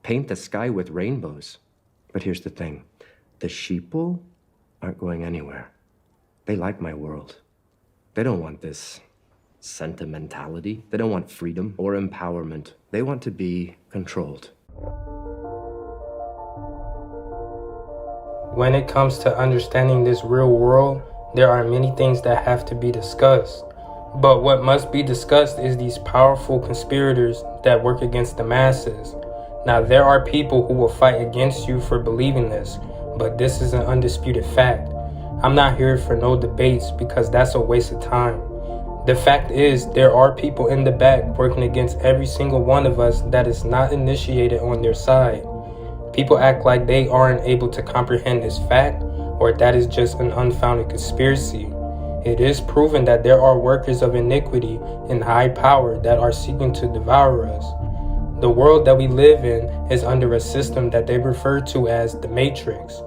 paint the sky with rainbows. But here's the thing. The sheeple aren't going anywhere. They like my world. They don't want this sentimentality. They don't want freedom or empowerment. They want to be controlled. When it comes to understanding this real world, there are many things that have to be discussed. But what must be discussed is these powerful conspirators that work against the masses. Now, there are people who will fight against you for believing this, but this is an undisputed fact. I'm not here for no debates because that's a waste of time. The fact is, there are people in the back working against every single one of us that is not initiated on their side. People act like they aren't able to comprehend this fact, or that is just an unfounded conspiracy. It is proven that there are workers of iniquity in high power that are seeking to devour us. The world that we live in is under a system that they refer to as the Matrix.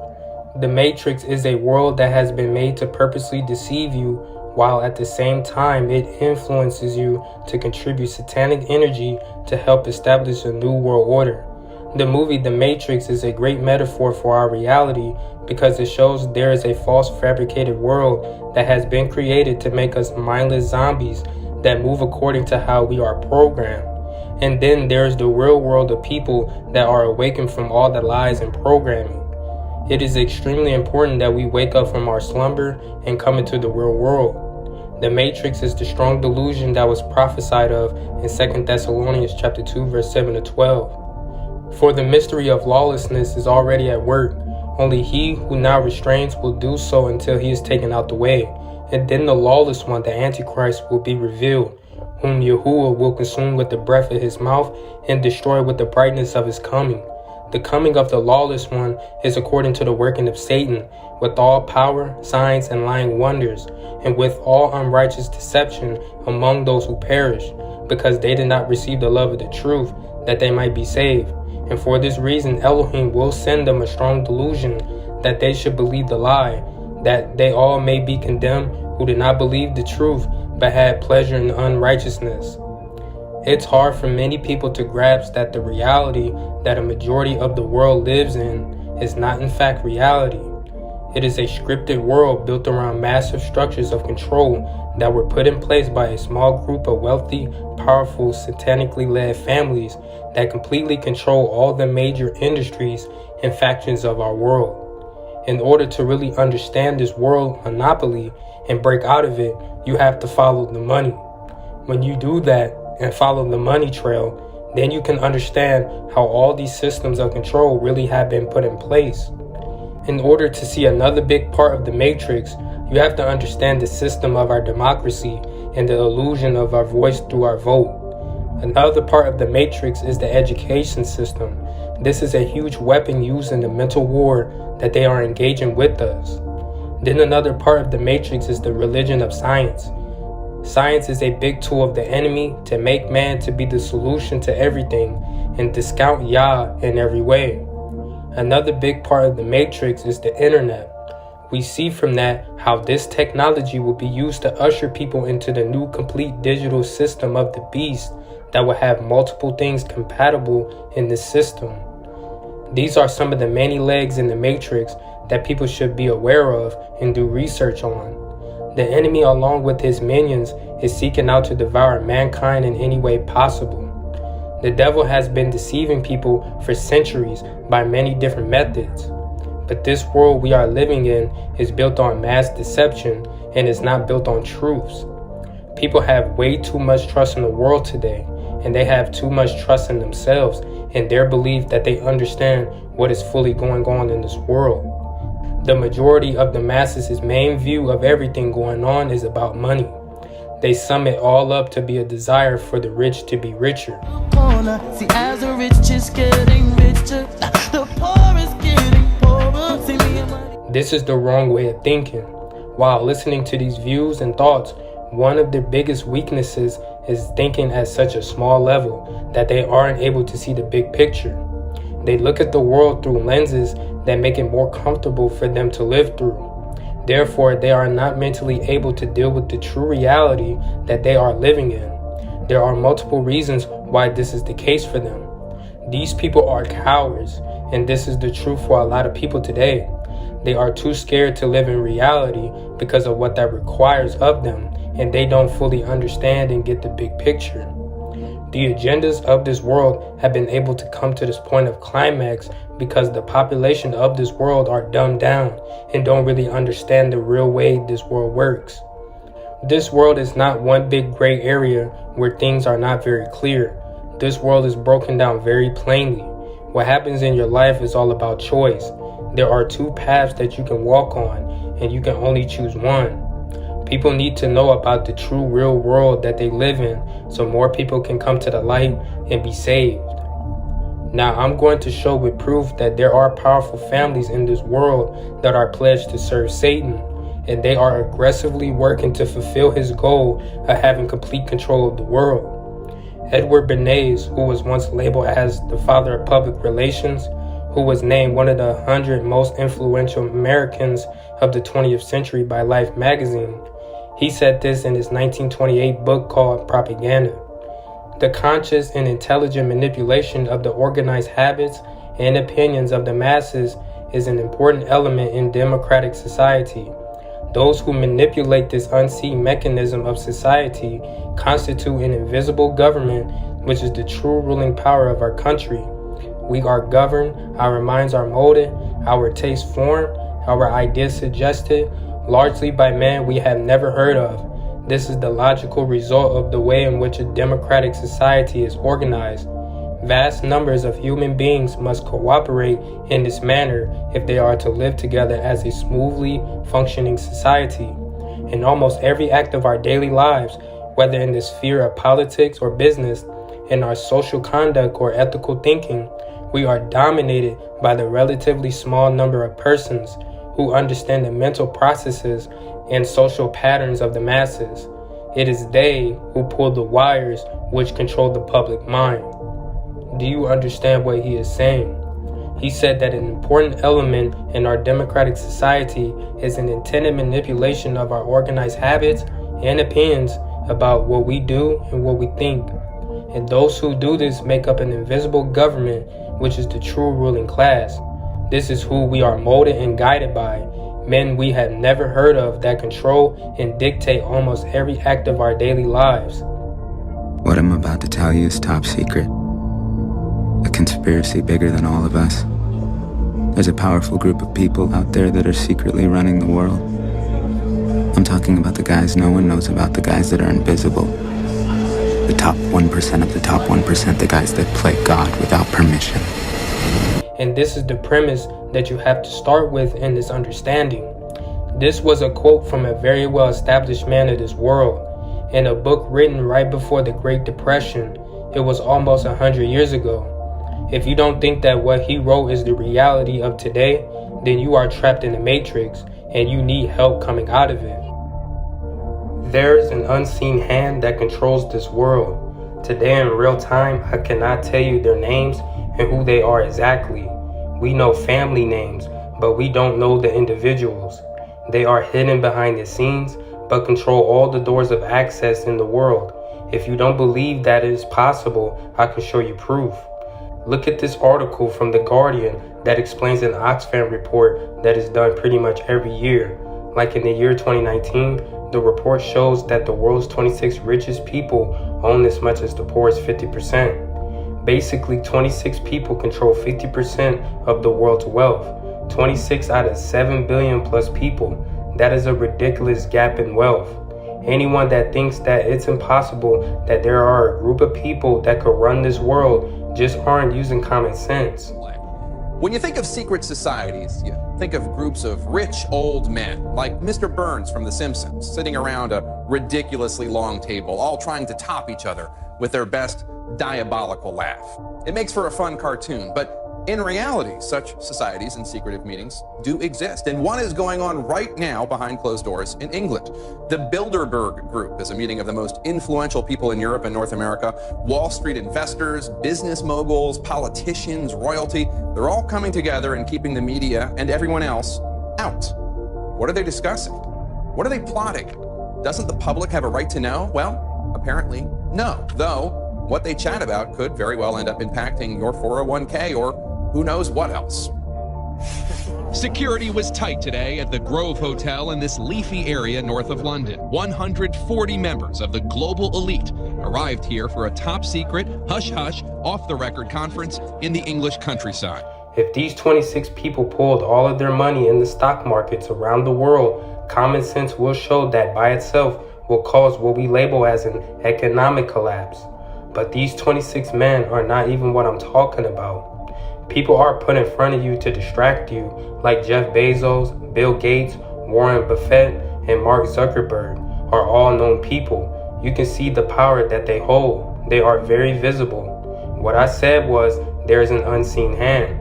The Matrix is a world that has been made to purposely deceive you, while at the same time it influences you to contribute satanic energy to help establish a new world order. The movie The Matrix is a great metaphor for our reality because it shows there is a false fabricated world that has been created to make us mindless zombies that move according to how we are programmed. And then there's the real world of people that are awakened from all the lies and programming. It is extremely important that we wake up from our slumber and come into the real world. The Matrix is the strong delusion that was prophesied of in 2 Thessalonians chapter 2, verse 7 to 12. For the mystery of lawlessness is already at work. Only he who now restrains will do so until he is taken out the way. And then the lawless one, the Antichrist, will be revealed, whom Yahuwah will consume with the breath of his mouth and destroy with the brightness of his coming. The coming of the lawless one is according to the working of Satan, with all power, signs, and lying wonders, and with all unrighteous deception among those who perish, because they did not receive the love of the truth, that they might be saved. And for this reason, Elohim will send them a strong delusion that they should believe the lie, that they all may be condemned who did not believe the truth, but had pleasure in unrighteousness. It's hard for many people to grasp that the reality that a majority of the world lives in is not in fact reality. It is a scripted world built around massive structures of control that were put in place by a small group of wealthy, powerful, satanically led families that completely control all the major industries and factions of our world. In order to really understand this world monopoly and break out of it, you have to follow the money. When you do that and follow the money trail, then you can understand how all these systems of control really have been put in place. In order to see another big part of the Matrix, you have to understand the system of our democracy and the illusion of our voice through our vote. Another part of the Matrix is the education system. This is a huge weapon used in the mental war that they are engaging with us. Then another part of the Matrix is the religion of science. Science is a big tool of the enemy to make man to be the solution to everything and discount Yah in every way. Another big part of the Matrix is the internet. We see from that how this technology will be used to usher people into the new complete digital system of the beast that will have multiple things compatible in this system. These are some of the many legs in the Matrix that people should be aware of and do research on. The enemy, along with his minions, is seeking out to devour mankind in any way possible. The devil has been deceiving people for centuries by many different methods. But this world we are living in is built on mass deception and is not built on truths. People have way too much trust in the world today, and they have too much trust in themselves and their belief that they understand what is fully going on in this world. The majority of the masses' main view of everything going on is about money. They sum it all up to be a desire for the rich to be richer. See, as the rich is getting richer, the poor is getting poorer. See me and money. This is the wrong way of thinking. While listening to these views and thoughts, one of their biggest weaknesses is thinking at such a small level that they aren't able to see the big picture. They look at the world through lenses that make it more comfortable for them to live through. Therefore, they are not mentally able to deal with the true reality that they are living in. There are multiple reasons why this is the case for them. These people are cowards, and this is the truth for a lot of people today. They are too scared to live in reality because of what that requires of them, and they don't fully understand and get the big picture. The agendas of this world have been able to come to this point of climax because the population of this world are dumbed down and don't really understand the real way this world works. This world is not one big gray area where things are not very clear. This world is broken down very plainly. What happens in your life is all about choice. There are two paths that you can walk on, and you can only choose one. People need to know about the true real world that they live in so more people can come to the light and be saved. Now I'm going to show with proof that there are powerful families in this world that are pledged to serve Satan, and they are aggressively working to fulfill his goal of having complete control of the world. Edward Bernays, who was once labeled as the father of public relations, who was named one of the 100 most influential Americans of the 20th century by Life magazine, he said this in his 1928 book called Propaganda. The conscious and intelligent manipulation of the organized habits and opinions of the masses is an important element in democratic society. Those who manipulate this unseen mechanism of society constitute an invisible government, which is the true ruling power of our country. We are governed, our minds are molded, our tastes formed, our ideas suggested, largely by men we have never heard of. This is the logical result of the way in which a democratic society is organized. Vast numbers of human beings must cooperate in this manner if they are to live together as a smoothly functioning society. In almost every act of our daily lives, whether in the sphere of politics or business, in our social conduct or ethical thinking, we are dominated by the relatively small number of persons who understand the mental processes and social patterns of the masses. It is they who pull the wires which control the public mind. Do you understand what he is saying? He said that an important element in our democratic society is an intended manipulation of our organized habits and opinions about what we do and what we think. And those who do this make up an invisible government, which is the true ruling class. This is who we are molded and guided by, men we have never heard of that control and dictate almost every act of our daily lives. What I'm about to tell you is top secret. A conspiracy bigger than all of us. There's a powerful group of people out there that are secretly running the world. I'm talking about the guys no one knows about, the guys that are invisible. The top 1% of the top 1%, the guys that play God without permission. And this is the premise that you have to start with in this understanding. This was a quote from a very well-established man of this world, in a book written right before the Great Depression. It was almost 100 years ago. If you don't think that what he wrote is the reality of today, then you are trapped in the matrix and you need help coming out of it. There is an unseen hand that controls this world. Today in real time, I cannot tell you their names and who they are exactly. We know family names, but we don't know the individuals. They are hidden behind the scenes, but control all the doors of access in the world. If you don't believe that it is possible, I can show you proof. Look at this article from The Guardian that explains an Oxfam report that is done pretty much every year. Like in the year 2019, the report shows that the world's 26 richest people own as much as the poorest 50%. Basically, 26 people control 50% of the world's wealth. 26 out of 7 billion plus people. That is a ridiculous gap in wealth. Anyone that thinks that it's impossible that there are a group of people that could run this world just aren't using common sense. When you think of secret societies, you think of groups of rich old men, like Mr. Burns from The Simpsons, sitting around a ridiculously long table, all trying to top each other with their best diabolical laugh. It makes for a fun cartoon, but in reality, such societies and secretive meetings do exist, and one is going on right now behind closed doors in England. The Bilderberg Group is a meeting of the most influential people in Europe and North America. Wall Street investors, business moguls, politicians, royalty, they're all coming together and keeping the media and everyone else out. What are they discussing? What are they plotting? Doesn't the public have a right to know? Well, apparently no, though what they chat about could very well end up impacting your 401k or who knows what else. Security was tight today at the Grove Hotel in this leafy area north of London. 140 members of the global elite arrived here for a top-secret, hush-hush, off-the-record conference in the English countryside. If these 26 people pulled all of their money in the stock markets around the world, common sense will show that by itself will cause what we label as an economic collapse. But these 26 men are not even what I'm talking about. People are put in front of you to distract you, like Jeff Bezos, Bill Gates, Warren Buffett, and Mark Zuckerberg are all known people. You can see the power that they hold. They are very visible. What I said was, there is an unseen hand.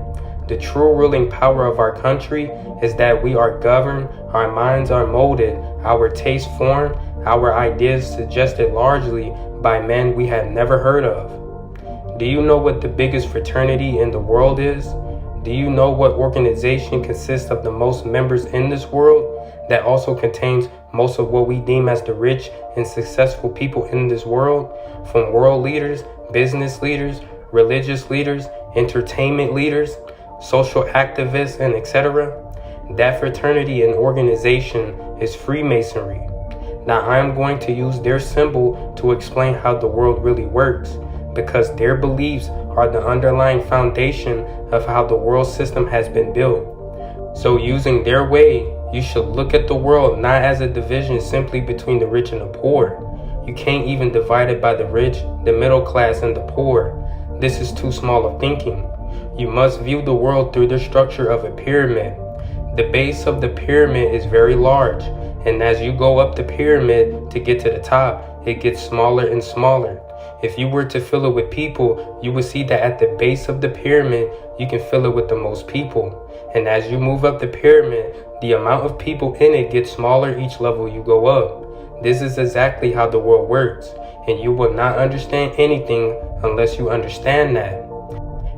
The true ruling power of our country is that we are governed, our minds are molded, our tastes formed, our ideas suggested largely by men we have never heard of. Do you know what the biggest fraternity in the world is? Do you know what organization consists of the most members in this world that also contains most of what we deem as the rich and successful people in this world? From world leaders, business leaders, religious leaders, entertainment leaders, social activists, and etc. That fraternity and organization is Freemasonry. Now I am going to use their symbol to explain how the world really works, because their beliefs are the underlying foundation of how the world system has been built. So using their way, you should look at the world not as a division simply between the rich and the poor. You can't even divide it by the rich, the middle class, and the poor. This is too small of thinking. You must view the world through the structure of a pyramid. The base of the pyramid is very large, and as you go up the pyramid to get to the top, it gets smaller and smaller. If you were to fill it with people, you would see that at the base of the pyramid, you can fill it with the most people. And as you move up the pyramid, the amount of people in it gets smaller each level you go up. This is exactly how the world works, and you will not understand anything unless you understand that.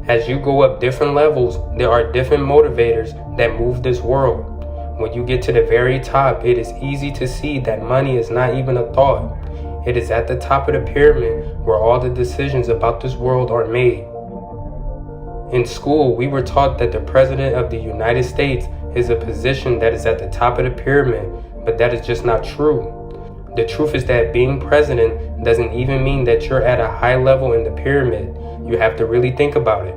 As you go up different levels, there are different motivators that move this world. When you get to the very top, it is easy to see that money is not even a thought. It is at the top of the pyramid where all the decisions about this world are made. In school, we were taught that the President of the United States is a position that is at the top of the pyramid, but that is just not true. The truth is that being president doesn't even mean that you're at a high level in the pyramid. You have to really think about it.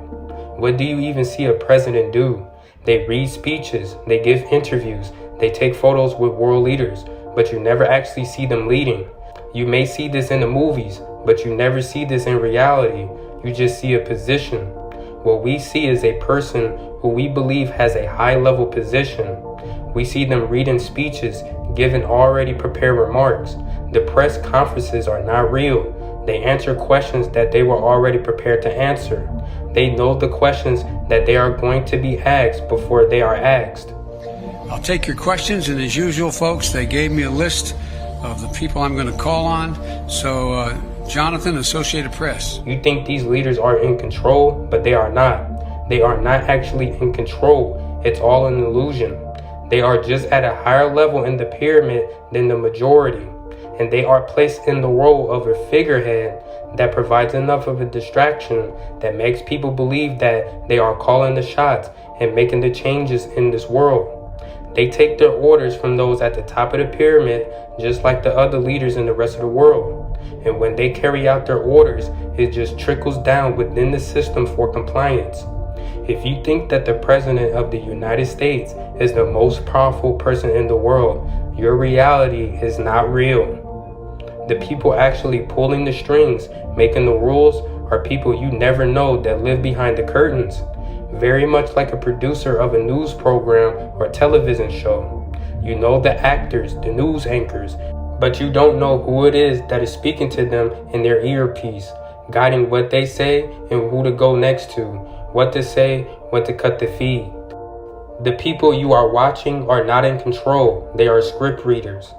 What do you even see a president do? They read speeches, they give interviews, they take photos with world leaders, but you never actually see them leading. You may see this in the movies, but you never see this in reality. You just see a position. What we see is a person who we believe has a high-level position. We see them reading speeches, giving already prepared remarks. The press conferences are not real. They answer questions that they were already prepared to answer. They know the questions that they are going to be asked before they are asked. I'll take your questions, and as usual, folks, they gave me a list of the people I'm going to call on. So, Jonathan, Associated Press. You think these leaders are in control, but they are not. They are not actually in control. It's all an illusion. They are just at a higher level in the pyramid than the majority, and they are placed in the role of a figurehead that provides enough of a distraction that makes people believe that they are calling the shots and making the changes in this world. They take their orders from those at the top of the pyramid, just like the other leaders in the rest of the world. And when they carry out their orders, it just trickles down within the system for compliance. If you think that the President of the United States is the most powerful person in the world, your reality is not real. The people actually pulling the strings, making the rules, are people you never know that live behind the curtains. Very much like a producer of a news program or television show. You know the actors, the news anchors, but you don't know who it is that is speaking to them in their earpiece, guiding what they say and who to go next to, what to say, when to cut the feed. The people you are watching are not in control, they are script readers.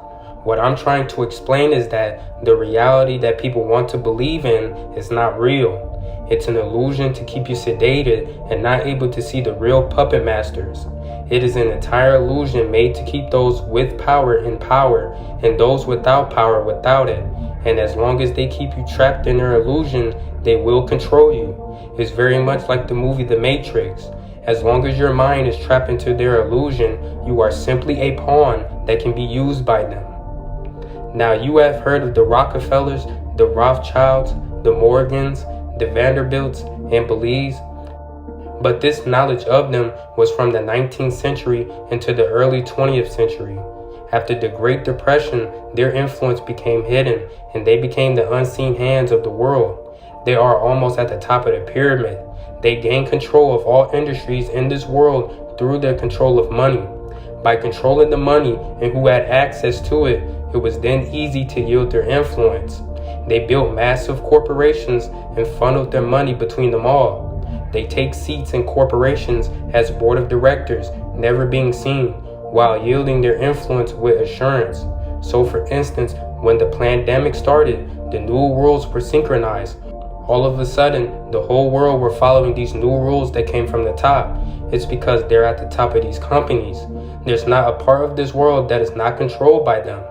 What I'm trying to explain is that the reality that people want to believe in is not real. It's an illusion to keep you sedated and not able to see the real puppet masters. It is an entire illusion made to keep those with power in power and those without power without it. And as long as they keep you trapped in their illusion, they will control you. It's very much like the movie The Matrix. As long as your mind is trapped into their illusion, you are simply a pawn that can be used by them. Now, you have heard of the Rockefellers, the Rothschilds, the Morgans, the Vanderbilts, and Belize. But this knowledge of them was from the 19th century into the early 20th century. After the Great Depression, their influence became hidden, and they became the unseen hands of the world. They are almost at the top of the pyramid. They gained control of all industries in this world through their control of money. By controlling the money and who had access to it, it was then easy to yield their influence. They built massive corporations and funneled their money between them all. They take seats in corporations as board of directors, never being seen, while yielding their influence with assurance. So for instance, when the pandemic started, the new rules were synchronized. All of a sudden, the whole world were following these new rules that came from the top. It's because they're at the top of these companies. There's not a part of this world that is not controlled by them.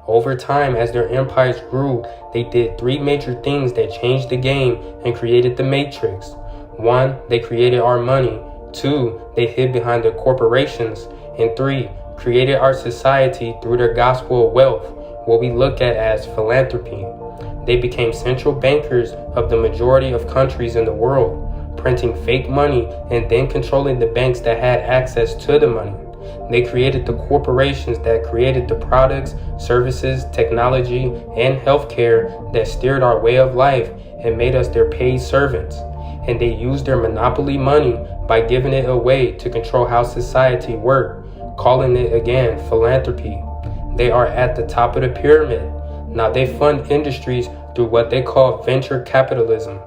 Over time, as their empires grew, they did three major things that changed the game and created the Matrix. 1, they created our money. 2, they hid behind their corporations. And 3, created our society through their gospel of wealth, what we look at as philanthropy. They became central bankers of the majority of countries in the world, printing fake money and then controlling the banks that had access to the money. They created the corporations that created the products, services, technology, and healthcare that steered our way of life and made us their paid servants. And they used their monopoly money by giving it away to control how society worked, calling it again philanthropy. They are at the top of the pyramid. Now they fund industries through what they call venture capitalism,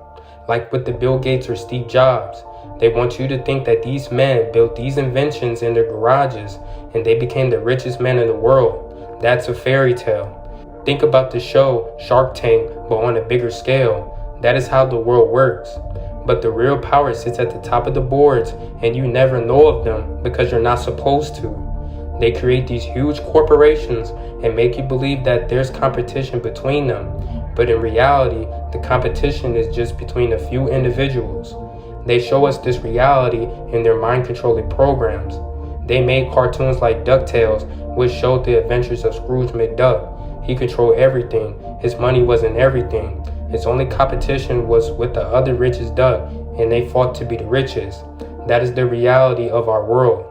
like with the Bill Gates or Steve Jobs. They want you to think that these men built these inventions in their garages and they became the richest men in the world. That's a fairy tale. Think about the show Shark Tank, but on a bigger scale. That is how the world works. But the real power sits at the top of the boards, and you never know of them because you're not supposed to. They create these huge corporations and make you believe that there's competition between them. But in reality, the competition is just between a few individuals. They show us this reality in their mind-controlling programs. They made cartoons like DuckTales, which showed the adventures of Scrooge McDuck. He controlled everything. His money wasn't everything. His only competition was with the other richest duck, and they fought to be the richest. That is the reality of our world.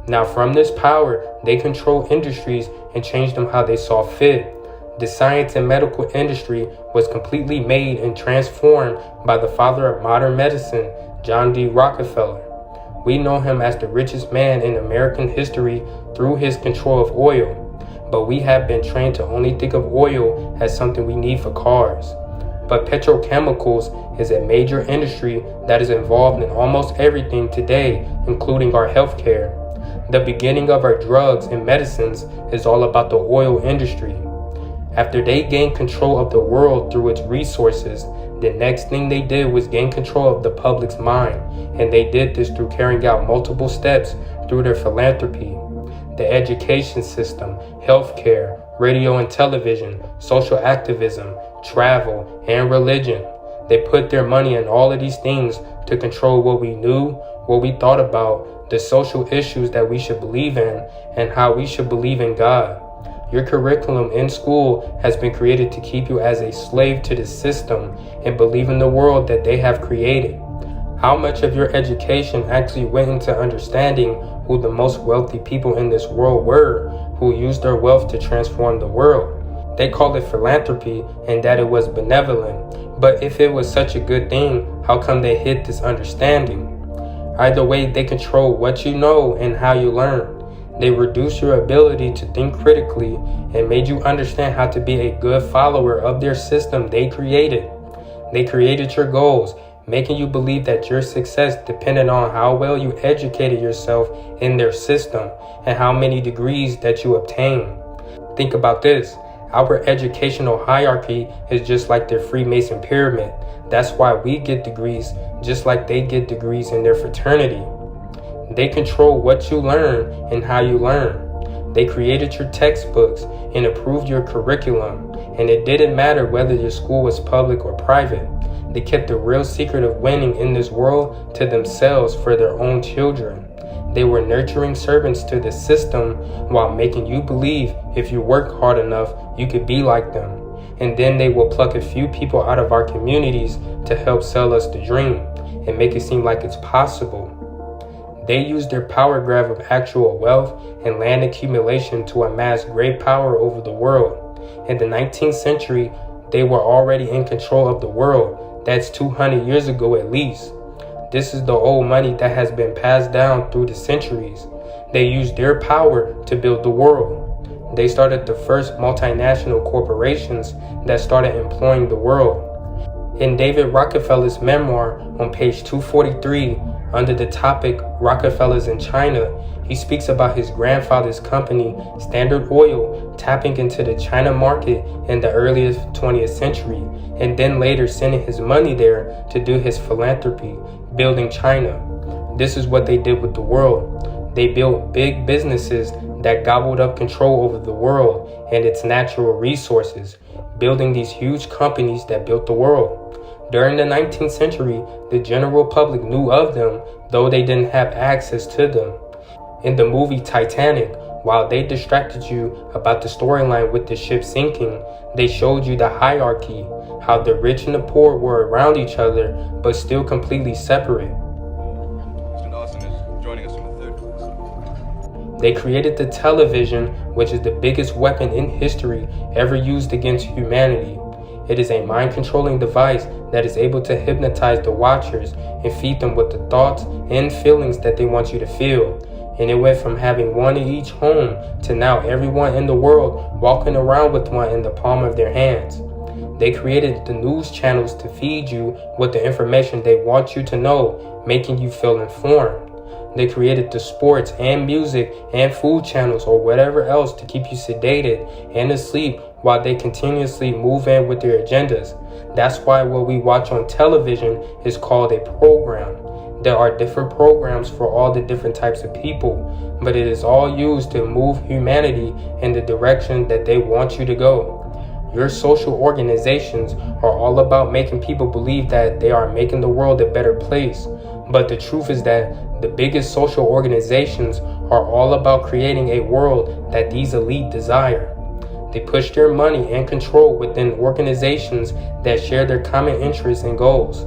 Now from this power, they control industries and change them how they saw fit. The science and medical industry was completely made and transformed by the father of modern medicine, John D. Rockefeller. We know him as the richest man in American history through his control of oil, but we have been trained to only think of oil as something we need for cars. But petrochemicals is a major industry that is involved in almost everything today, including our healthcare. The beginning of our drugs and medicines is all about the oil industry. After they gained control of the world through its resources, the next thing they did was gain control of the public's mind, and they did this through carrying out multiple steps through their philanthropy. The education system, healthcare, radio and television, social activism, travel, and religion. They put their money in all of these things to control what we knew, what we thought about, the social issues that we should believe in, and how we should believe in God. Your curriculum in school has been created to keep you as a slave to the system and believe in the world that they have created. How much of your education actually went into understanding who the most wealthy people in this world were, who used their wealth to transform the world? They call it philanthropy and that it was benevolent. But if it was such a good thing, how come they hid this understanding? Either way, they control what you know and how you learn. They reduce your ability to think critically and made you understand how to be a good follower of their system they created. They created your goals, making you believe that your success depended on how well you educated yourself in their system and how many degrees that you obtained. Think about this. Our educational hierarchy is just like their Freemason pyramid. That's why we get degrees just like they get degrees in their fraternity. They control what you learn and how you learn. They created your textbooks and approved your curriculum, and it didn't matter whether your school was public or private. They kept the real secret of winning in this world to themselves for their own children. They were nurturing servants to the system while making you believe if you work hard enough, you could be like them. And then they will pluck a few people out of our communities to help sell us the dream and make it seem like it's possible. They use their power grab of actual wealth and land accumulation to amass great power over the world. In the 19th century, they were already in control of the world. That's 200 years ago at least. This is the old money that has been passed down through the centuries. They used their power to build the world. They started the first multinational corporations that started employing the world. In David Rockefeller's memoir on page 243, under the topic Rockefellers in China, he speaks about his grandfather's company, Standard Oil, tapping into the China market in the earliest 20th century, and then later sending his money there to do his philanthropy, building China. This is what they did with the world. They built big businesses that gobbled up control over the world and its natural resources, building these huge companies that built the world. During the 19th century, the general public knew of them, though they didn't have access to them. In the movie Titanic, while they distracted you about the storyline with the ship sinking, they showed you the hierarchy, how the rich and the poor were around each other, but still completely separate. Mr. Dawson is joining us from the third floor. They created the television, which is the biggest weapon in history ever used against humanity. It is a mind-controlling device that is able to hypnotize the watchers and feed them with the thoughts and feelings that they want you to feel. And it went from having one in each home to now everyone in the world walking around with one in the palm of their hands. They created the news channels to feed you with the information they want you to know, making you feel informed. They created the sports and music and food channels or whatever else to keep you sedated and asleep while they continuously move in with their agendas. That's why what we watch on television is called a program. There are different programs for all the different types of people, but it is all used to move humanity in the direction that they want you to go. Your social organizations are all about making people believe that they are making the world a better place. But the truth is that the biggest social organizations are all about creating a world that these elite desire. They push their money and control within organizations that share their common interests and goals.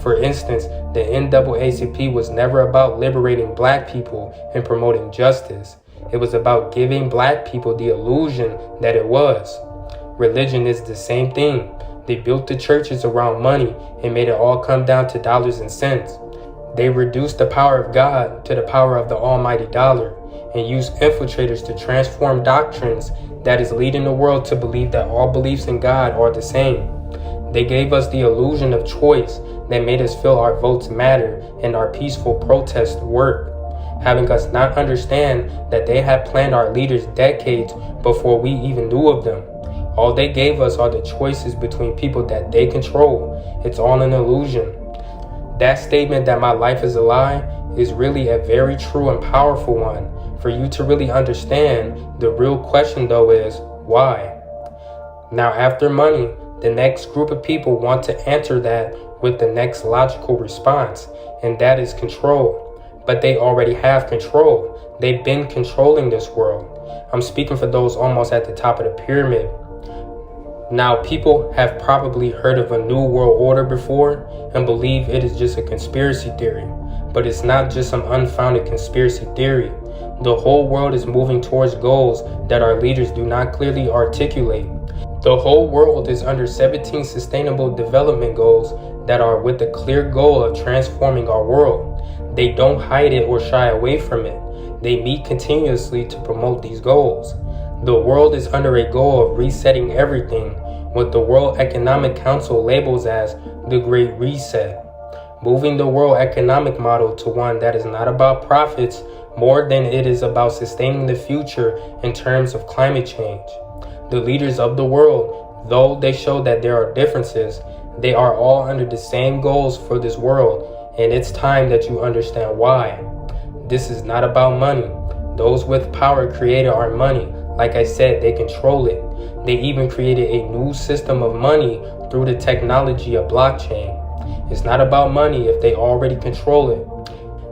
For instance, the NAACP was never about liberating black people and promoting justice. It was about giving black people the illusion that it was. Religion is the same thing. They built the churches around money and made it all come down to dollars and cents. They reduced the power of God to the power of the almighty dollar and used infiltrators to transform doctrines that is leading the world to believe that all beliefs in God are the same. They gave us the illusion of choice that made us feel our votes matter and our peaceful protests work, having us not understand that they had planned our leaders decades before we even knew of them. All they gave us are the choices between people that they control. It's all an illusion. That statement that my life is a lie is really a very true and powerful one. For you to really understand, the real question though is, why? Now after money, the next group of people want to answer that with the next logical response, and that is control. But they already have control. They've been controlling this world. I'm speaking for those almost at the top of the pyramid. Now, people have probably heard of a new world order before and believe it is just a conspiracy theory. But it's not just some unfounded conspiracy theory. The whole world is moving towards goals that our leaders do not clearly articulate. The whole world is under 17 sustainable development goals that are with the clear goal of transforming our world. They don't hide it or shy away from it. They meet continuously to promote these goals. The world is under a goal of resetting everything, what the World Economic Council labels as the Great Reset, moving the world economic model to one that is not about profits more than it is about sustaining the future in terms of climate change. The leaders of the world, though they show that there are differences, they are all under the same goals for this world, and it's time that you understand why. This is not about money. Those with power created our money, Like I said, they control it. They even created a new system of money through the technology of blockchain. It's not about money if they already control it.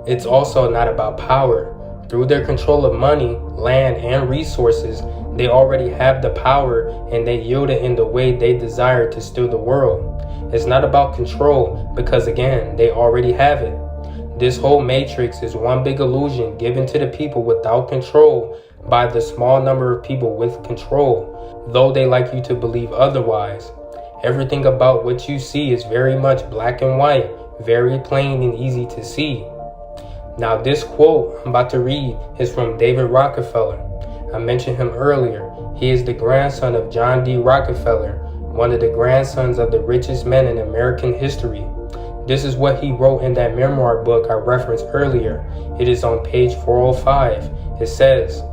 It's also not about power. Through their control of money, land, and resources, they already have the power and they yield it in the way they desire to steal the world. It's not about control because, again, they already have it. This whole matrix is one big illusion given to the people without control by the small number of people with control, though they like you to believe otherwise. Everything about what you see is very much black and white, very plain and easy to see. Now this quote I'm about to read is from David Rockefeller. I mentioned him earlier. He is the grandson of John D. Rockefeller, one of the grandsons of the richest men in American history. This is what he wrote in that memoir book I referenced earlier. It is on page 405. It says,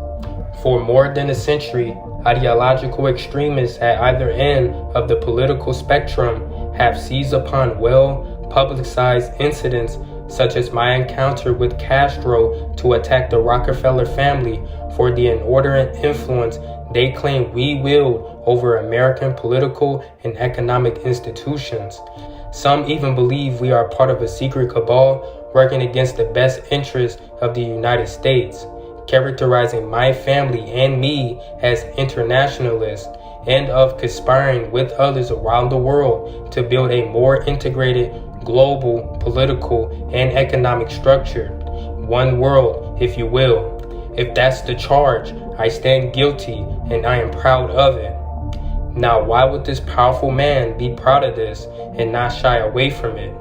"For more than a century, ideological extremists at either end of the political spectrum have seized upon well-publicized incidents such as my encounter with Castro to attack the Rockefeller family for the inordinate influence they claim we wield over American political and economic institutions. Some even believe we are part of a secret cabal working against the best interests of the United States, characterizing my family and me as internationalists and of conspiring with others around the world to build a more integrated global political and economic structure. One world, if you will. If that's the charge, I stand guilty and I am proud of it." Now, why would this powerful man be proud of this and not shy away from it?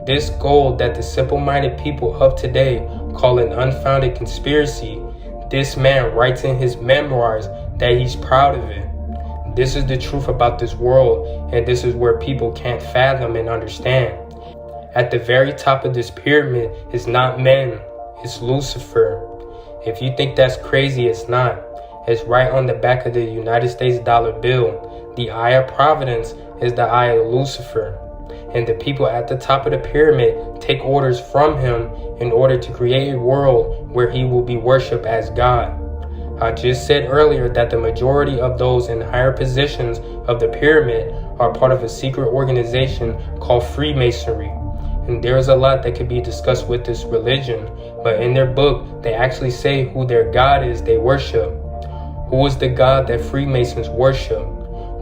This gold that the simple-minded people of today call an unfounded conspiracy, this man writes in his memoirs that he's proud of it. This is the truth about this world, and this is where people can't fathom and understand. At the very top of this pyramid is not men, it's Lucifer. If you think that's crazy, it's not. It's right on the back of the United States dollar bill. The eye of Providence is the eye of Lucifer. And the people at the top of the pyramid take orders from him in order to create a world where he will be worshipped as God. I just said earlier that the majority of those in higher positions of the pyramid are part of a secret organization called Freemasonry. And there's a lot that could be discussed with this religion, but in their book, they actually say who their God is they worship. Who is the God that Freemasons worship?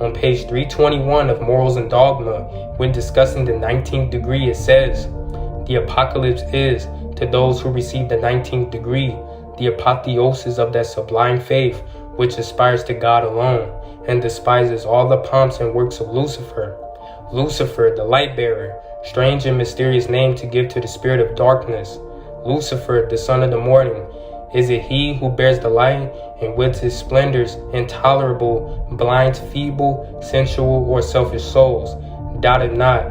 On page 321 of Morals and Dogma, when discussing the 19th degree, it says, "The apocalypse is, to those who receive the 19th degree, the apotheosis of that sublime faith which aspires to God alone, and despises all the pomps and works of Lucifer. Lucifer, the light bearer, strange and mysterious name to give to the spirit of darkness. Lucifer, the son of the morning, is it he who bears the light, and with his splendors intolerable, blinds feeble, sensual, or selfish souls? Doubt it not.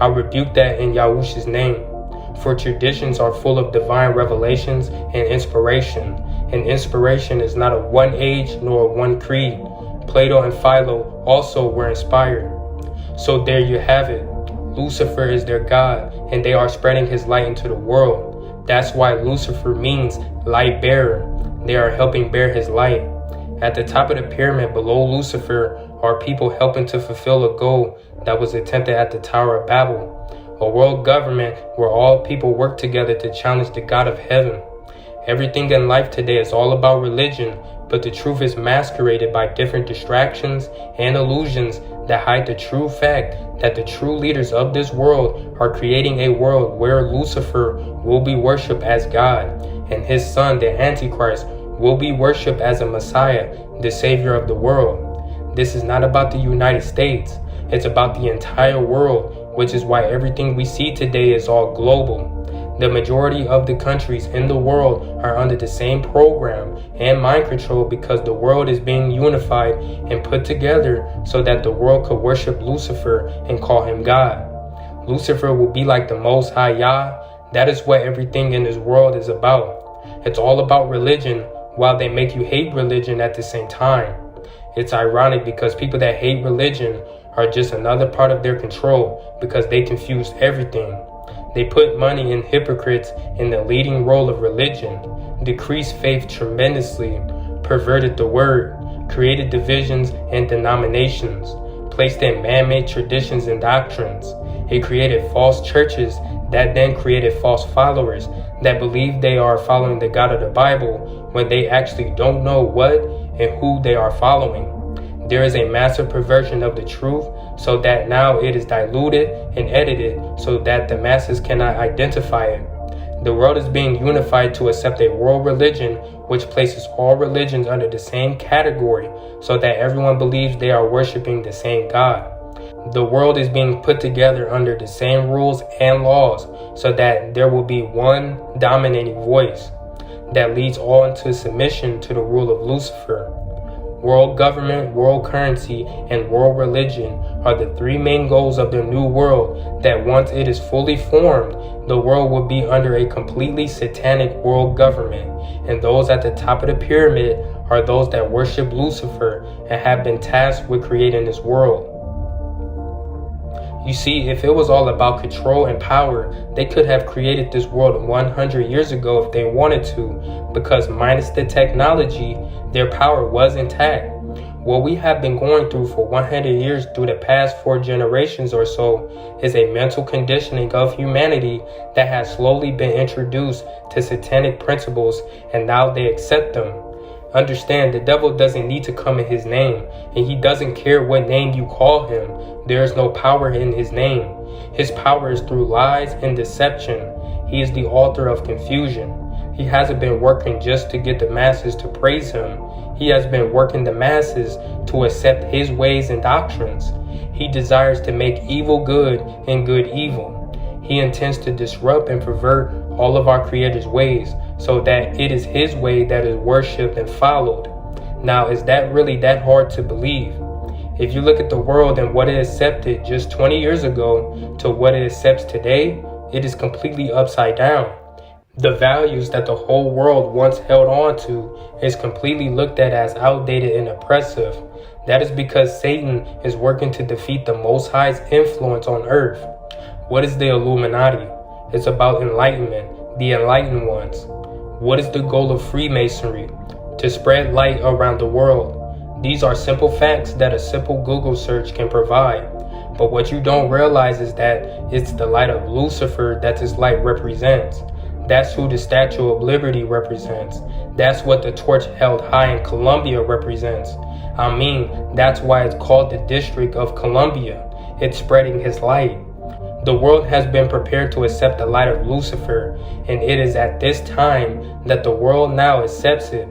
I rebuke that in Yahushua's name. For traditions are full of divine revelations and inspiration is not of one age nor of one creed. Plato and Philo also were inspired. So there you have it. Lucifer is their God, and they are spreading his light into the world. That's why Lucifer means light bearer. They are helping bear his light. At the top of the pyramid below Lucifer are people helping to fulfill a goal that was attempted at the Tower of Babel, a world government where all people work together to challenge the God of heaven. Everything in life today is all about religion, but the truth is masqueraded by different distractions and illusions that hide the true fact that the true leaders of this world are creating a world where Lucifer will be worshipped as God, and his son, the Antichrist, will be worshipped as a Messiah, the Savior of the world. This is not about the United States, it's about the entire world, which is why everything we see today is all global. The majority of the countries in the world are under the same program and mind control because the world is being unified and put together so that the world could worship Lucifer and call him God. Lucifer will be like the Most High Yah. That is what everything in this world is about. It's all about religion while they make you hate religion at the same time. It's ironic because people that hate religion are just another part of their control because they confuse everything. They put money in hypocrites in the leading role of religion, decreased faith tremendously, perverted the word, created divisions and denominations, placed in man-made traditions and doctrines. It created false churches that then created false followers that believe they are following the God of the Bible when they actually don't know what and who they are following. There is a massive perversion of the truth so that now it is diluted and edited so that the masses cannot identify it. The world is being unified to accept a world religion which places all religions under the same category so that everyone believes they are worshiping the same God. The world is being put together under the same rules and laws so that there will be one dominating voice that leads all into submission to the rule of Lucifer. World government, world currency, and world religion are the three main goals of the new world that once it is fully formed, the world will be under a completely satanic world government, and those at the top of the pyramid are those that worship Lucifer and have been tasked with creating this world. You see, if it was all about control and power, they could have created this world 100 years ago if they wanted to, because minus the technology, their power was intact. What we have been going through for 100 years through the past 4 generations or so is a mental conditioning of humanity that has slowly been introduced to satanic principles, and now they accept them. Understand, the devil doesn't need to come in his name, and he doesn't care what name you call him. There is no power in his name. His power is through lies and deception. He is the author of confusion. He hasn't been working just to get the masses to praise him. He has been working the masses to accept his ways and doctrines. He desires to make evil good and good evil. He intends to disrupt and pervert all of our Creator's ways so that it is his way that is worshipped and followed. Now, is that really that hard to believe? If you look at the world and what it accepted just 20 years ago to what it accepts today, it is completely upside down. The values that the whole world once held on to is completely looked at as outdated and oppressive. That is because Satan is working to defeat the Most High's influence on earth. What is the Illuminati? It's about enlightenment, the enlightened ones. What is the goal of Freemasonry? To spread light around the world. These are simple facts that a simple Google search can provide. But what you don't realize is that it's the light of Lucifer that this light represents. That's who the Statue of Liberty represents. That's what the torch held high in Columbia represents. I mean, that's why it's called the District of Columbia. It's spreading his light. The world has been prepared to accept the light of Lucifer, and it is at this time that the world now accepts it.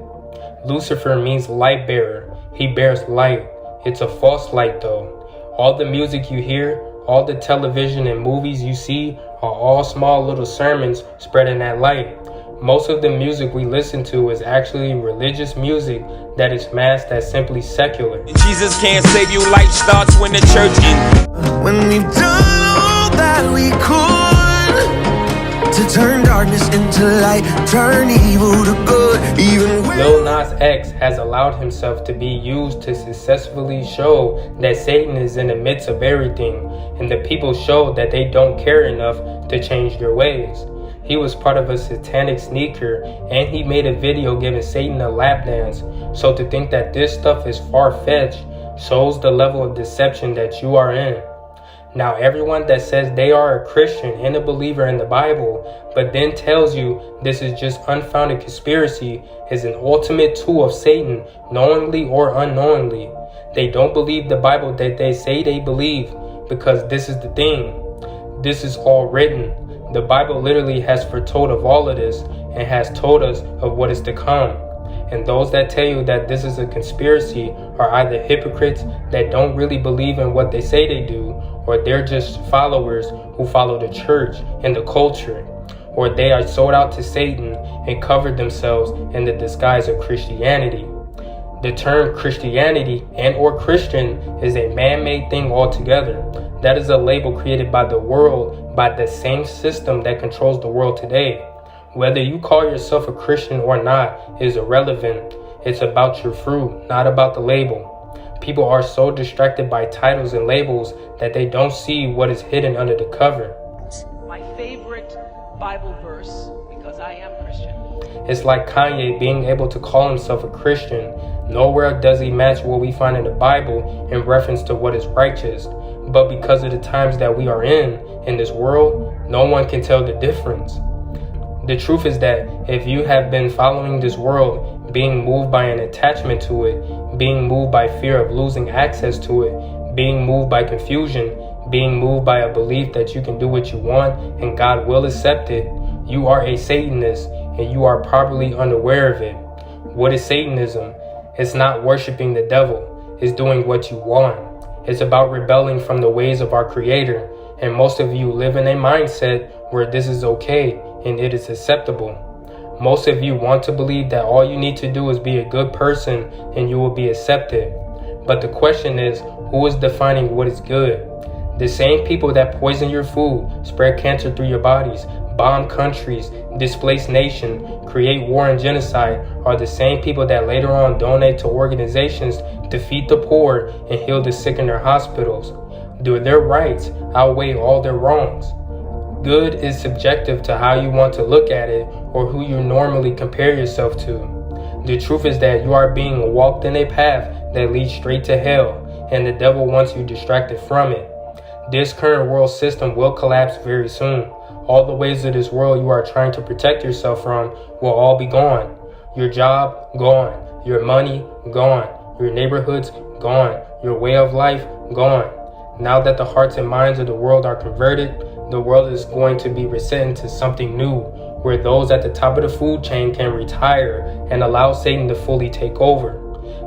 Lucifer means light bearer. He bears light. It's a false light though. All the music you hear, all the television and movies you see are all small little sermons spreading that light. Most of the music we listen to is actually religious music that is masked as simply secular. Jesus can't save you, light starts when the church ends. When we've done all that we could to turn darkness into light, turn evil to good, even when Lil Nas X has allowed himself to be used to successfully show that Satan is in the midst of everything, and the people show that they don't care enough to change their ways. He was part of a satanic sneaker, and he made a video giving Satan a lap dance. So to think that this stuff is far-fetched shows the level of deception that you are in. Now, everyone that says they are a Christian and a believer in the Bible, but then tells you this is just unfounded conspiracy, is an ultimate tool of Satan, knowingly or unknowingly. They don't believe the Bible that they say they believe, because this is the thing. This is all written. The Bible literally has foretold of all of this and has told us of what is to come. And those that tell you that this is a conspiracy are either hypocrites that don't really believe in what they say they do, or they're just followers who follow the church and the culture, or they are sold out to Satan and covered themselves in the disguise of Christianity. The term Christianity and or Christian is a man-made thing altogether. That is a label created by the world, by the same system that controls the world today. Whether you call yourself a Christian or not is irrelevant. It's about your fruit, not about the label. People are so distracted by titles and labels that they don't see what is hidden under the cover. My favorite Bible verse because I am Christian. It's like Kanye being able to call himself a Christian. Nowhere does he match what we find in the Bible in reference to what is righteous. But because of the times that we are in this world, no one can tell the difference. The truth is that if you have been following this world, being moved by an attachment to it, being moved by fear of losing access to it, being moved by confusion, being moved by a belief that you can do what you want and God will accept it, you are a Satanist and you are probably unaware of it. What is Satanism? It's not worshiping the devil. It's doing what you want. It's about rebelling from the ways of our Creator. And most of you live in a mindset where this is okay and it is acceptable. Most of you want to believe that all you need to do is be a good person and you will be accepted. But the question is, who is defining what is good? The same people that poison your food, spread cancer through your bodies, bomb countries, displace nations, create war and genocide are the same people that later on donate to organizations to feed the poor and heal the sick in their hospitals. Do their rights outweigh all their wrongs? Good is subjective to how you want to look at it or who you normally compare yourself to. The truth is that you are being walked in a path that leads straight to hell, and the devil wants you distracted from it. This current world system will collapse very soon. All the ways of this world you are trying to protect yourself from will all be gone. Your job, gone. Your money, gone. Your neighborhoods, gone. Your way of life, gone. Now that the hearts and minds of the world are converted, the world is going to be reset into something new, where those at the top of the food chain can retire and allow Satan to fully take over.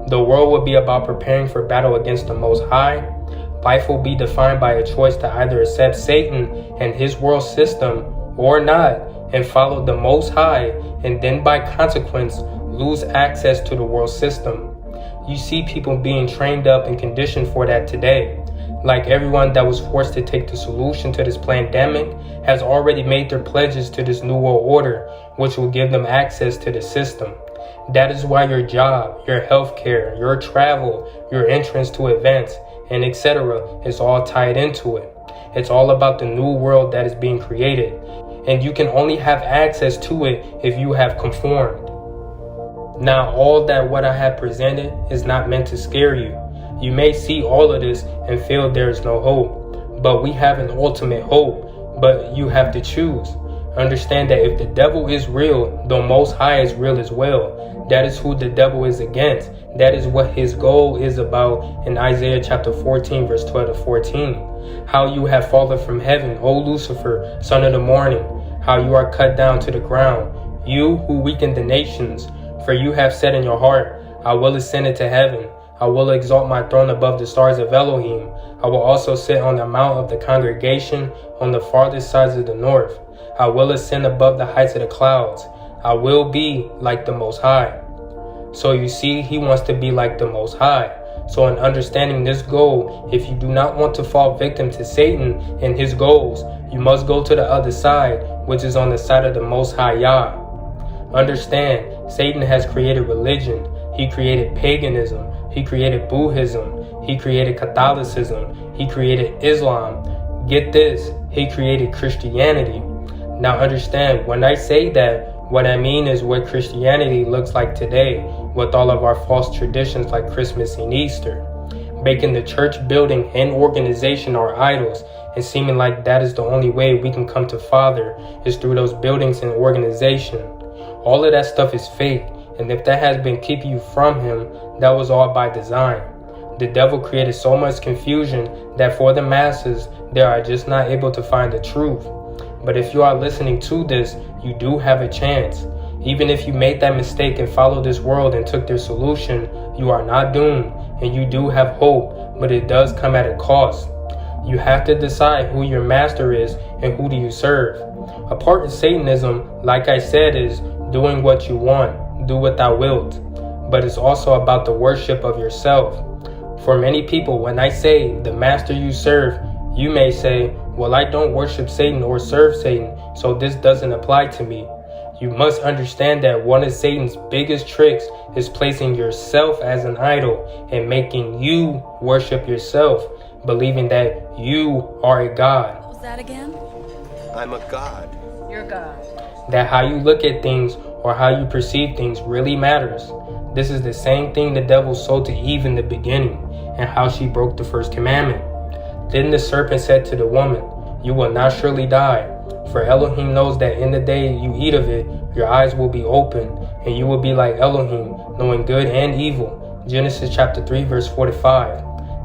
The world will be about preparing for battle against the Most High. Life will be defined by a choice to either accept Satan and his world system or not, and follow the Most High, and then by consequence lose access to the world system. You see people being trained up and conditioned for that today. Like everyone that was forced to take the solution to this pandemic has already made their pledges to this new world order, which will give them access to the system. That is why your job, your healthcare, your travel, your entrance to events, and etc. is all tied into it. It's all about the new world that is being created, and you can only have access to it if you have conformed. Now, all that what I have presented is not meant to scare you. You may see all of this and feel there is no hope, but we have an ultimate hope, but you have to choose. Understand that if the devil is real, the Most High is real as well. That is who the devil is against. That is what his goal is about in Isaiah chapter 14, verse 12 to 14. How you have fallen from heaven, O Lucifer, son of the morning. How you are cut down to the ground, you who weaken the nations. For you have said in your heart, I will ascend into heaven. I will exalt my throne above the stars of Elohim. I will also sit on the mount of the congregation on the farthest sides of the north. I will ascend above the heights of the clouds. I will be like the Most High. So you see, he wants to be like the Most High. So in understanding this goal, if you do not want to fall victim to Satan and his goals, you must go to the other side, which is on the side of the Most High Yah. Understand, Satan has created religion. He created paganism. He created Buddhism. He created Catholicism. He created Islam. Get this, he created Christianity. Now understand, when I say that, what I mean is what Christianity looks like today, with all of our false traditions like Christmas and Easter. Making the church building and organization our idols, and seeming like that is the only way we can come to Father is through those buildings and organization. All of that stuff is fake, and if that has been keeping you from him, that was all by design. The devil created so much confusion that for the masses, they are just not able to find the truth. But if you are listening to this, you do have a chance. Even if you made that mistake and followed this world and took their solution, you are not doomed, and you do have hope, but it does come at a cost. You have to decide who your master is and who do you serve. A part of Satanism, like I said, is doing what you want, do what thou wilt. But it's also about the worship of yourself. For many people, when I say the master you serve, you may say, well, I don't worship Satan or serve Satan, so this doesn't apply to me. You must understand that one of Satan's biggest tricks is placing yourself as an idol and making you worship yourself, believing that you are a god. What was that again? I'm a god. your God. That how you look at things or how you perceive things really matters. This is the same thing the devil sold to Eve in the beginning, and how she broke the first commandment. Then the serpent said to the woman, "You will not surely die, for Elohim knows that in the day you eat of it, your eyes will be open, and you will be like Elohim, knowing good and evil." Genesis chapter 3, verse 45.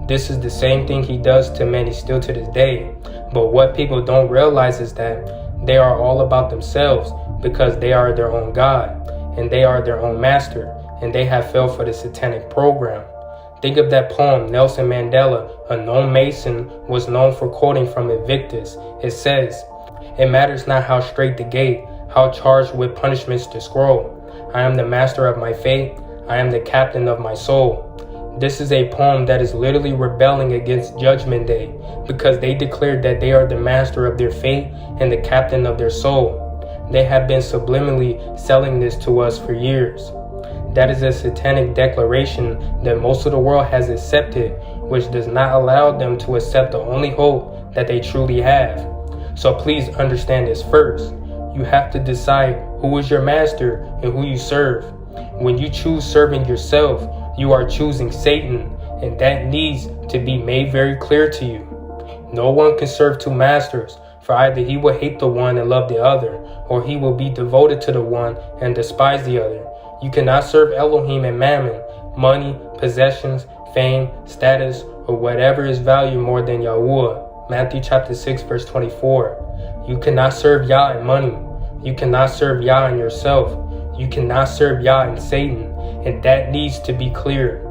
This is the same thing he does to many still to this day. But what people don't realize is that they are all about themselves because they are their own God, and they are their own master, and they have fell for the satanic program. Think of that poem Nelson Mandela, a known Mason, was known for quoting from Invictus. It says, "It matters not how straight the gate, how charged with punishments the scroll. I am the master of my fate, I am the captain of my soul." This is a poem that is literally rebelling against Judgment Day because they declared that they are the master of their fate and the captain of their soul. They have been subliminally selling this to us for years. That is a satanic declaration that most of the world has accepted, which does not allow them to accept the only hope that they truly have. So please understand this first. You have to decide who is your master and who you serve. When you choose serving yourself, you are choosing Satan, and that needs to be made very clear to you. No one can serve two masters, for either he will hate the one and love the other, or he will be devoted to the one and despise the other. You cannot serve Elohim and Mammon, money, possessions, fame, status, or whatever is valued more than Yahuwah. Matthew chapter 6, verse 24. You cannot serve Yah and money. You cannot serve Yah and yourself. You cannot serve Yah and Satan, and that needs to be clear.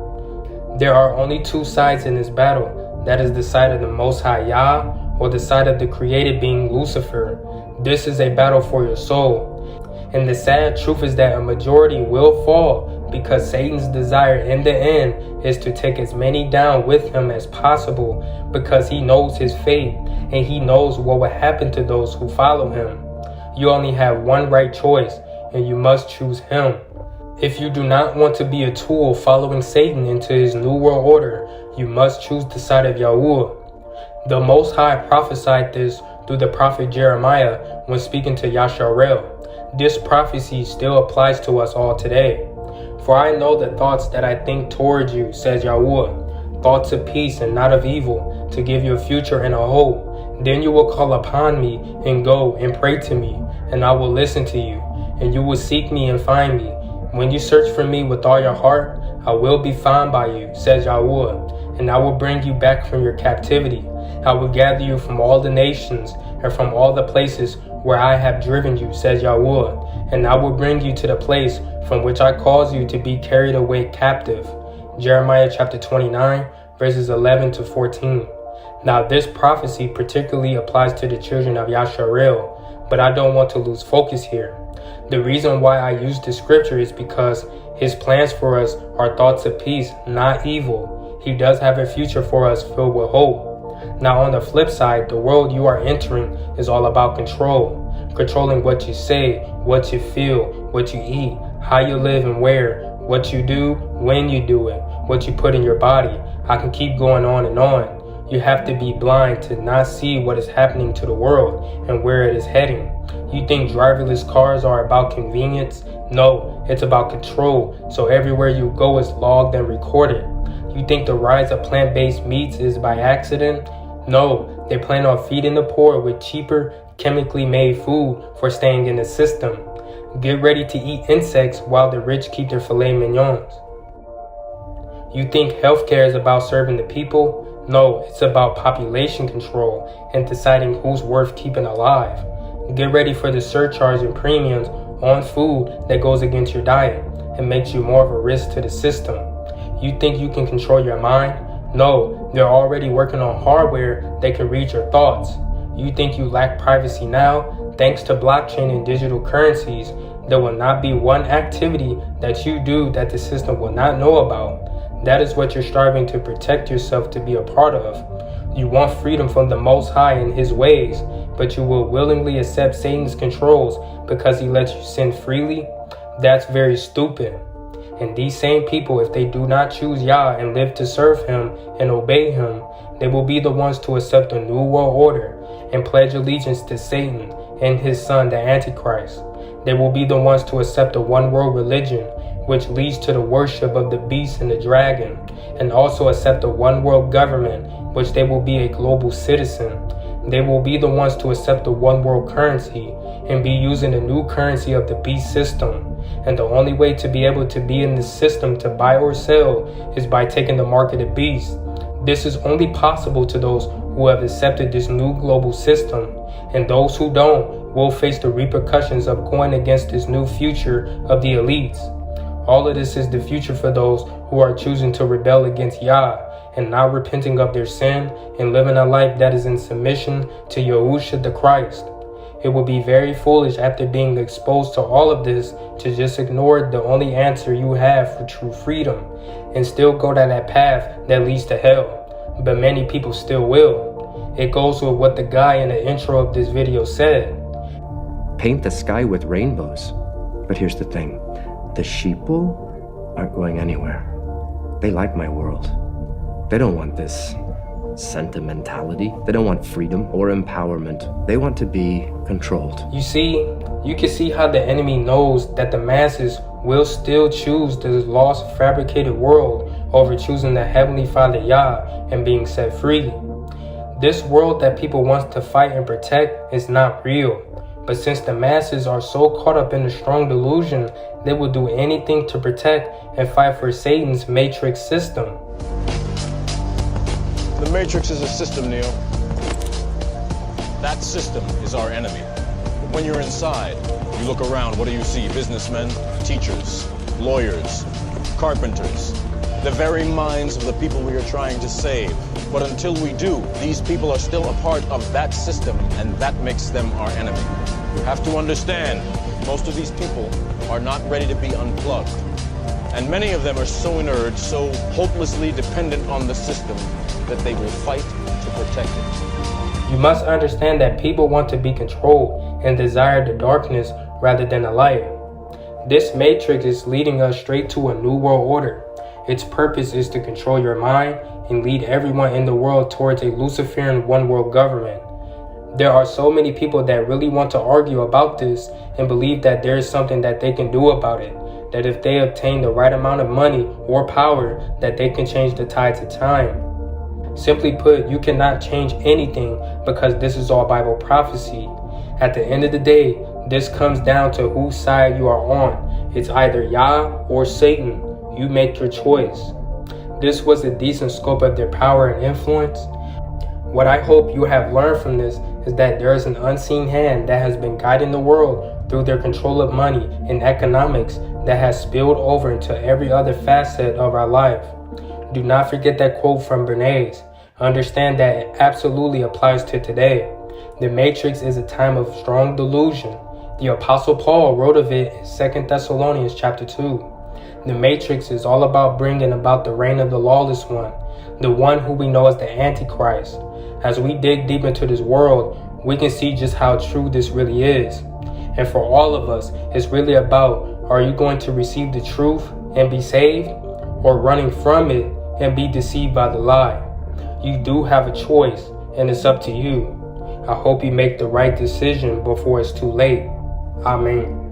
There are only two sides in this battle. That is the side of the Most High Yah, or the side of the created being Lucifer. This is a battle for your soul. And the sad truth is that a majority will fall because Satan's desire in the end is to take as many down with him as possible, because he knows his fate and he knows what will happen to those who follow him. You only have one right choice, and you must choose him. If you do not want to be a tool following Satan into his new world order, you must choose the side of Yahuwah. The Most High prophesied this through the prophet Jeremiah when speaking to Yasharel. This prophecy still applies to us all today. "For I know the thoughts that I think towards you, says Yahuwah, thoughts of peace and not of evil, to give you a future and a hope. Then you will call upon me and go and pray to me, and I will listen to you, and you will seek me and find me. When you search for me with all your heart, I will be found by you, says Yahuwah, and I will bring you back from your captivity. I will gather you from all the nations and from all the places where I have driven you, says Yahuwah, and I will bring you to the place from which I caused you to be carried away captive." Jeremiah chapter 29, verses 11 to 14. Now this prophecy particularly applies to the children of Yasharel, but I don't want to lose focus here. The reason why I use this scripture is because his plans for us are thoughts of peace, not evil. He does have a future for us filled with hope. Now on the flip side, the world you are entering is all about control. Controlling what you say, what you feel, what you eat, how you live and where, what you do, when you do it, what you put in your body. I can keep going on and on. You have to be blind to not see what is happening to the world and where it is heading. You think driverless cars are about convenience? No, it's about control, so everywhere you go is logged and recorded. You think the rise of plant-based meats is by accident? No, they plan on feeding the poor with cheaper, chemically made food for staying in the system. Get ready to eat insects while the rich keep their filet mignons. You think healthcare is about serving the people? No, it's about population control and deciding who's worth keeping alive. Get ready for the surcharge and premiums on food that goes against your diet and makes you more of a risk to the system. You think you can control your mind? No, they're already working on hardware that can read your thoughts. You think you lack privacy now? Thanks to blockchain and digital currencies, there will not be one activity that you do that the system will not know about. That is what you're striving to protect yourself to be a part of. You want freedom from the Most High and his ways, but you will willingly accept Satan's controls because he lets you sin freely? That's very stupid. And these same people, if they do not choose Yah and live to serve him and obey him, they will be the ones to accept the new world order and pledge allegiance to Satan and his son, the Antichrist. They will be the ones to accept the one world religion, which leads to the worship of the beast and the dragon, and also accept the one world government, which they will be a global citizen. They will be the ones to accept the one world currency and be using the new currency of the beast system. And the only way to be able to be in this system to buy or sell is by taking the mark of the beast. This is only possible to those who have accepted this new global system, and those who don't will face the repercussions of going against this new future of the elites. All of this is the future for those who are choosing to rebel against Yah and not repenting of their sin and living a life that is in submission to Yahushua the Christ. It would be very foolish after being exposed to all of this to just ignore the only answer you have for true freedom and still go down that path that leads to hell. But many people still will. It goes with what the guy in the intro of this video said. Paint the sky with rainbows. But here's the thing. The sheeple aren't going anywhere. They like my world. They don't want this sentimentality. They don't want freedom or empowerment. They want to be controlled. You see, you can see how the enemy knows that the masses will still choose this lost, fabricated world over choosing the Heavenly Father Yah and being set free. This world that people want to fight and protect is not real. But since the masses are so caught up in a strong delusion, they will do anything to protect and fight for Satan's matrix system. The Matrix is a system, Neo. That system is our enemy. When you're inside, you look around, what do you see? Businessmen, teachers, lawyers, carpenters, the very minds of the people we are trying to save. But until we do, these people are still a part of that system, and that makes them our enemy. You have to understand, most of these people are not ready to be unplugged. And many of them are so inert, so hopelessly dependent on the system, that they will fight to protect it. You must understand that people want to be controlled and desire the darkness rather than the light. This matrix is leading us straight to a new world order. Its purpose is to control your mind and lead everyone in the world towards a Luciferian one world government. There are so many people that really want to argue about this and believe that there is something that they can do about it. That if they obtain the right amount of money or power, that they can change the tides of time. Simply put, you cannot change anything because this is all Bible prophecy. At the end of the day, this comes down to whose side you are on. It's either Yah or Satan. You make your choice. This was a decent scope of their power and influence. What I hope you have learned from this is that there is an unseen hand that has been guiding the world through their control of money and economics that has spilled over into every other facet of our life. Do not forget that quote from Bernays. Understand that it absolutely applies to today. The Matrix is a time of strong delusion. The Apostle Paul wrote of it in 2 Thessalonians chapter 2. The Matrix is all about bringing about the reign of the lawless one, the one who we know as the Antichrist. As we dig deep into this world, we can see just how true this really is. And for all of us, it's really about, are you going to receive the truth and be saved, or running from it and be deceived by the lie? You do have a choice, and it's up to you. I hope you make the right decision before it's too late. Amen.